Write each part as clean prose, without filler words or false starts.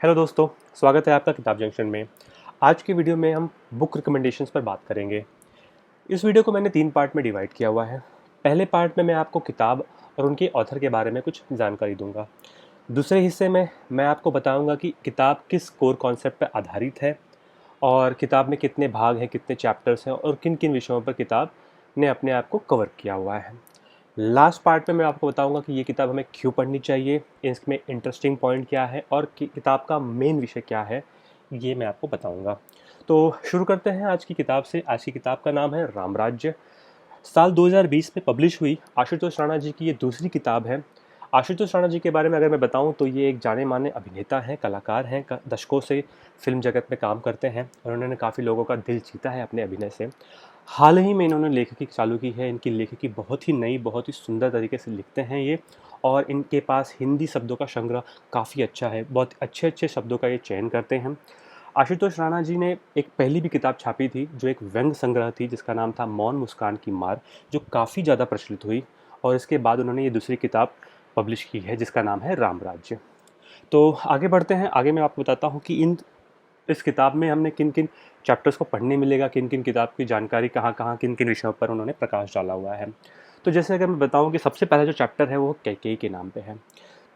Hello दोस्तों, स्वागत है आपका किताब जंक्शन में। आज की वीडियो में हम बुक रिकमेंडेशंस पर बात करेंगे। इस वीडियो को मैंने 3 पार्ट में डिवाइड किया हुआ है। पहले पार्ट में मैं आपको किताब और उनके ऑथर के बारे में कुछ जानकारी दूंगा। दूसरे हिस्से में मैं आपको बताऊंगा कि किताब किस कोर कॉन्सेप्ट पर आधारित है और किताब में कितने भाग हैं, कितने चैप्टर्स हैं और किन किन विषयों पर किताब ने अपने आप को कवर किया हुआ है। लास्ट पार्ट में मैं आपको बताऊंगा कि ये किताब हमें क्यों पढ़नी चाहिए, इसमें इंटरेस्टिंग पॉइंट क्या है और किताब का मेन विषय क्या है, ये मैं आपको बताऊंगा। तो शुरू करते हैं आज की किताब से। आज की किताब का नाम है रामराज्य। साल 2020 में पब्लिश हुई आशुतोष राणा जी की ये दूसरी किताब है। आशुतोष राणा जी के बारे में अगर मैं बताऊं तो ये एक जाने माने अभिनेता हैं, कलाकार हैं, दशकों से फिल्म जगत में काम करते हैं और उन्होंने काफ़ी लोगों का दिल जीता है अपने अभिनय से। हाल ही में इन्होंने लेखकी चालू की है। इनकी लेखकी बहुत ही नई, बहुत ही सुंदर तरीके से लिखते हैं ये, और इनके पास हिंदी शब्दों का संग्रह काफ़ी अच्छा है। बहुत अच्छे अच्छे शब्दों का ये चयन करते हैं। आशुतोष राणा जी ने एक पहली भी किताब छापी थी जो एक व्यंग्य संग्रह थी जिसका नाम था मौन मुस्कान की मार, जो काफ़ी ज़्यादा प्रचलित हुई, और इसके बाद उन्होंने ये दूसरी किताब पब्लिश की है जिसका नाम है रामराज्य। तो आगे बढ़ते हैं। आगे मैं आपको बताता हूँ कि इस किताब में हमने किन किन चैप्टर्स को पढ़ने मिलेगा, किन किन किताब की जानकारी कहाँ कहाँ किन किन विषयों पर उन्होंने प्रकाश डाला हुआ है। तो जैसे अगर मैं बताऊँ कि सबसे पहला जो चैप्टर है वो कैकेयी के नाम पे है।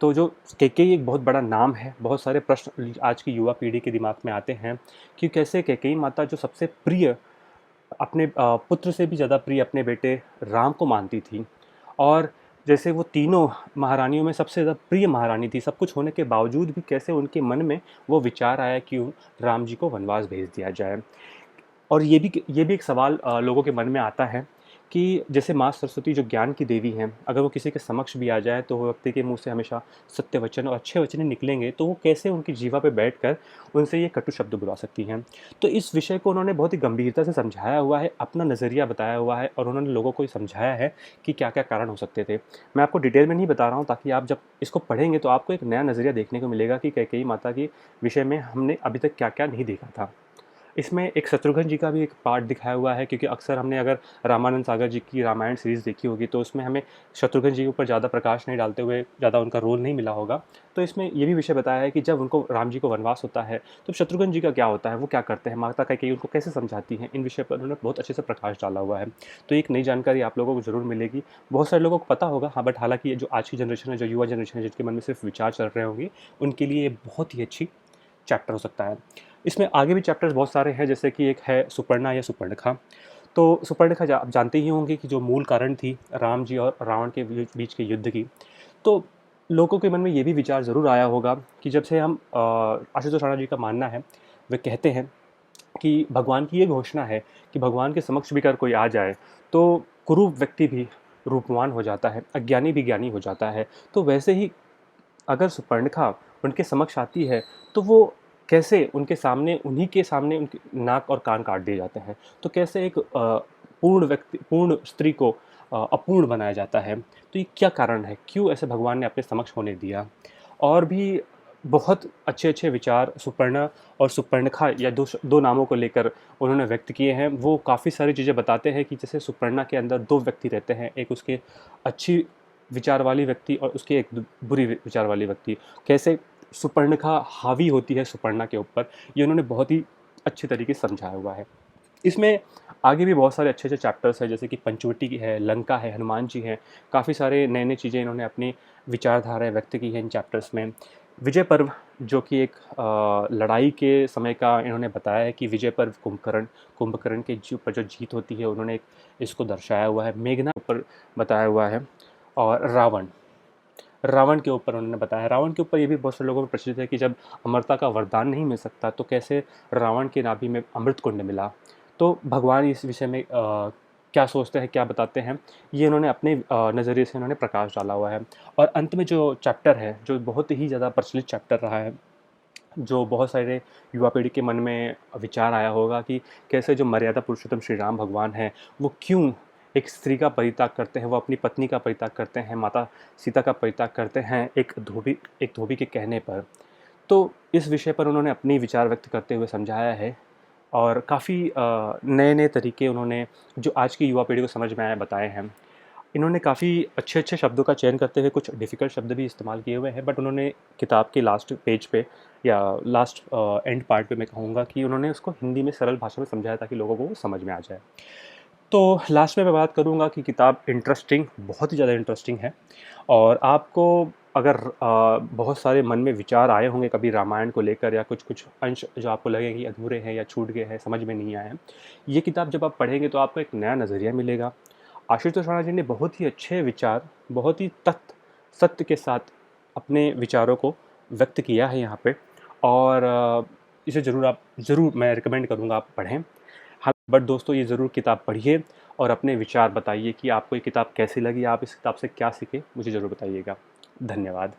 तो जो कैकेयी एक बहुत बड़ा नाम है, बहुत सारे प्रश्न आज की युवा पीढ़ी के दिमाग में आते हैं कि कैसे कैकेयी माता जो सबसे प्रिय, अपने पुत्र से भी ज़्यादा प्रिय अपने बेटे राम को मानती थी, और जैसे वो तीनों महारानियों में सबसे ज़्यादा प्रिय महारानी थी, सब कुछ होने के बावजूद भी कैसे उनके मन में वो विचार आया कि राम जी को वनवास भेज दिया जाए। और ये भी एक सवाल लोगों के मन में आता है कि जैसे माँ सरस्वती जो ज्ञान की देवी हैं, अगर वो किसी के समक्ष भी आ जाए तो वो व्यक्ति के मुंह से हमेशा सत्य वचन और अच्छे वचन ही निकलेंगे, तो वो कैसे उनकी जीवा पे बैठकर उनसे ये कटु शब्द बुला सकती हैं। तो इस विषय को उन्होंने बहुत ही गंभीरता से समझाया हुआ है, अपना नज़रिया बताया हुआ है, और उन्होंने लोगों को ये समझाया है कि क्या क्या कारण हो सकते थे। मैं आपको डिटेल में नहीं बता रहा हूँ, ताकि आप जब इसको पढ़ेंगे तो आपको एक नया नज़रिया देखने को मिलेगा कि कैकेयी माता के विषय में हमने अभी तक क्या क्या नहीं देखा था। इसमें एक शत्रुघ्न जी का भी एक पार्ट दिखाया हुआ है, क्योंकि अक्सर हमने अगर रामानंद सागर जी की रामायण सीरीज़ देखी होगी तो उसमें हमें शत्रुघ्न जी के ऊपर ज़्यादा प्रकाश नहीं डालते हुए ज़्यादा उनका रोल नहीं मिला होगा। तो इसमें ये भी विषय बताया है कि जब उनको राम जी को वनवास होता है तो शत्रुघ्न जी का क्या होता है, वो क्या करते हैं, माता कैकेयी उनको कैसे समझाती हैं, इन विषय पर उन्होंने बहुत अच्छे से प्रकाश डाला हुआ है। तो एक नई जानकारी आप लोगों को ज़रूर मिलेगी। बहुत सारे लोगों को पता होगा, हाँ, बट हालांकि ये जो आज की जनरेशन है, जो युवा जनरेशन है, जिनके मन में सिर्फ विचार चल रहे होंगे, उनके लिए ये बहुत ही अच्छी चैप्टर हो सकता है। इसमें आगे भी चैप्टर्स बहुत सारे हैं, जैसे कि एक है सुपर्णा या सुपर्णखा। तो सुपर्णखा आप जानते ही होंगे कि जो मूल कारण थी राम जी और रावण के बीच के युद्ध की। तो लोगों के मन में ये भी विचार ज़रूर आया होगा कि जब से हम आशुतोष राणा जी का मानना है, वे कहते हैं कि भगवान की ये घोषणा है कि भगवान के समक्ष भी अगर कोई आ जाए तो कुरूप व्यक्ति भी रूपवान हो जाता है, अज्ञानी भी ज्ञानी हो जाता है। तो वैसे ही अगर सुपर्णखा उनके समक्ष आती है तो वो कैसे उन्हीं के सामने उनके नाक और कान काट दिए जाते हैं। तो कैसे एक पूर्ण स्त्री को अपूर्ण बनाया जाता है। तो ये क्या कारण है, क्यों ऐसे भगवान ने अपने समक्ष होने दिया। और भी बहुत अच्छे अच्छे विचार सुपर्णा और सुपर्णखा या दो नामों को लेकर उन्होंने व्यक्त किए हैं। वो काफ़ी सारी चीज़ें बताते हैं कि जैसे सुपर्णा के अंदर दो व्यक्ति रहते हैं, एक उसके अच्छी विचार वाली व्यक्ति और उसके एक बुरी विचार वाली व्यक्ति, कैसे सुपर्णखा हावी होती है सुपर्णा के ऊपर, ये उन्होंने बहुत ही अच्छे तरीके से समझाया हुआ है। इसमें आगे भी बहुत सारे अच्छे अच्छे चैप्टर्स हैं, जैसे कि पंचवटी की है, लंका है, हनुमान जी हैं। काफ़ी सारे नए नए चीज़ें इन्होंने अपनी विचारधाराएं व्यक्त की हैं इन चैप्टर्स में। विजय पर्व जो कि एक लड़ाई के समय का इन्होंने बताया है कि विजय पर्व कुंभकर्ण के ऊपर जो जीत होती है, उन्होंने इसको दर्शाया हुआ है। मेघना ऊपर बताया हुआ है। और रावण रावण के ऊपर उन्होंने बताया। रावण के ऊपर ये भी बहुत सारे लोगों में प्रचलित है कि जब अमरता का वरदान नहीं मिल सकता तो कैसे रावण के नाभि में अमृत कुंड मिला। तो भगवान इस विषय में क्या सोचते हैं, क्या बताते हैं, ये उन्होंने अपने नज़रिए से उन्होंने प्रकाश डाला हुआ है। और अंत में जो चैप्टर है, जो बहुत ही ज़्यादा प्रचलित चैप्टर रहा है, जो बहुत सारे युवा पीढ़ी के मन में विचार आया होगा कि कैसे जो मर्यादा पुरुषोत्तम श्री राम भगवान हैं, वो क्यों एक स्त्री का परित्याग करते हैं, वो अपनी पत्नी का परित्याग करते हैं, माता सीता का परित्याग करते हैं एक धोबी के कहने पर। तो इस विषय पर उन्होंने अपनी विचार व्यक्त करते हुए समझाया है, और काफ़ी नए नए तरीके उन्होंने जो आज की युवा पीढ़ी को समझ में आए बताए हैं। इन्होंने काफ़ी अच्छे अच्छे शब्दों का चयन करते हुए कुछ डिफ़िकल्ट शब्द भी इस्तेमाल किए हुए हैं, बट उन्होंने किताब के लास्ट पेज पे या लास्ट एंड पार्ट पे मैं कहूँगा कि उन्होंने उसको हिंदी में सरल भाषा में समझाया ताकि लोगों को वो समझ में आ जाए। तो लास्ट में मैं बात करूँगा कि किताब इंटरेस्टिंग, बहुत ही ज़्यादा इंटरेस्टिंग है। और आपको अगर बहुत सारे मन में विचार आए होंगे कभी रामायण को लेकर, या कुछ कुछ अंश जो आपको लगे कि अधूरे हैं या छूट गए हैं, समझ में नहीं आए हैं, ये किताब जब आप पढ़ेंगे तो आपको एक नया नज़रिया मिलेगा। आशुतोष राणा जी ने बहुत ही अच्छे विचार, बहुत ही सत्य के साथ अपने विचारों को व्यक्त किया है यहाँ पे। और इसे ज़रूर मैं रिकमेंड करूँगा आप पढ़ें। हाँ, बट दोस्तों ये ज़रूर किताब पढ़िए और अपने विचार बताइए कि आपको ये किताब कैसी लगी, आप इस किताब से क्या सीखे, मुझे ज़रूर बताइएगा। धन्यवाद।